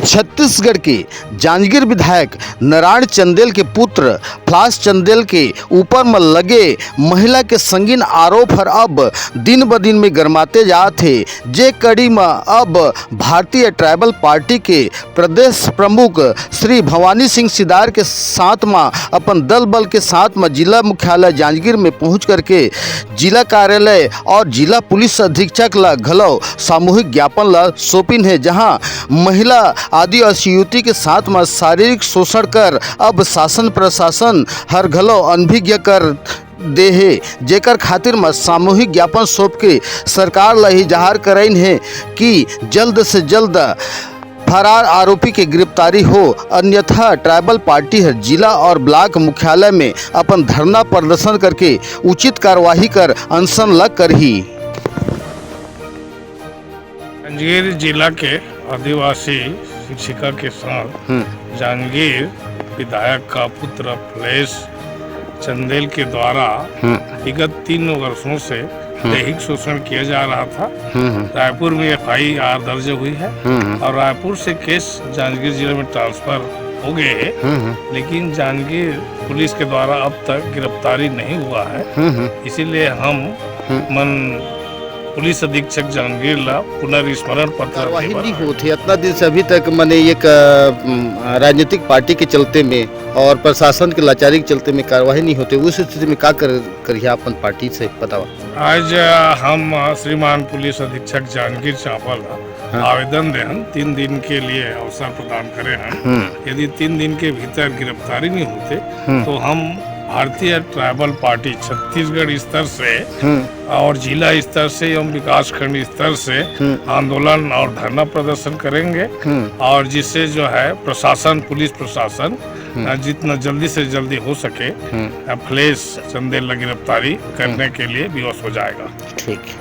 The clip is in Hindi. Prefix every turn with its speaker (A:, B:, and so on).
A: छत्तीसगढ़ के जांजगीर विधायक नारायण चंदेल के पुत्र फ्लास चंदेल के ऊपर में लगे महिला के संगीन आरोप हर अब दिन ब दिन में गरमाते जात थे। जे कड़ी में अब भारतीय ट्राइबल पार्टी के प्रदेश प्रमुख श्री भवानी सिंह सिदार के साथ में अपन दल बल के साथ में जिला मुख्यालय जांजगीर में पहुंच करके जिला कार्यालय और जिला पुलिस अधीक्षक ला घलो सामूहिक ज्ञापन ला सौंपिन है, जहां महिला आदिवासी युवती के साथ में शारीरिक शोषण कर अब शासन प्रशासन हर घलो अनभिज्ञ कर दे है, जेकर खातिर में सामूहिक ज्ञापन सौंप के सरकार ला ही जाहिर कराइन है कि जल्द से जल्द फरार आरोपी के गिरफ्तारी हो, अन्यथा ट्राइबल पार्टी हर जिला और ब्लॉक मुख्यालय में अपन धरना प्रदर्शन करके उचित कार्यवाही कर अनशन लग करही।
B: जांजगीर जिला के आदिवासी शिक्षिका के साथ जांजगीर विधायक का पुत्र फ्लास चंदेल के द्वारा विगत 3 वर्षों से दैहिक शोषण किया जा रहा था। रायपुर में FIR दर्ज हुई है और रायपुर से केस जांजगीर जिले में ट्रांसफर हो गए हैं, लेकिन जांजगीर पुलिस के द्वारा अब तक गिरफ्तारी नहीं हुआ है। इसीलिए हम पुलिस अधीक्षक जांजगीर ला पुनर्स्मरण पत्र
A: नहीं होते इतना दिन से अभी तक मैंने एक राजनीतिक पार्टी के चलते में और प्रशासन के लाचारी के चलते में कार्रवाई नहीं होते, उस स्थिति में क्या करिए अपन पार्टी से बताओ।
B: आज हम श्रीमान पुलिस अधीक्षक जांजगीर चांपा आवेदन देहन 3 दिन के लिए अवसर प्रदान करे हैं। यदि 3 दिन के भीतर गिरफ्तारी नहीं होते तो हम भारतीय ट्राइबल पार्टी छत्तीसगढ़ स्तर से और जिला स्तर से एवं विकास खंड स्तर से आंदोलन और धरना प्रदर्शन करेंगे, और जिससे जो है प्रशासन पुलिस प्रशासन जितना जल्दी से जल्दी हो सके फ्लास चंदेल गिरफ्तारी करने के लिए विवश हो जाएगा।
A: ठीक।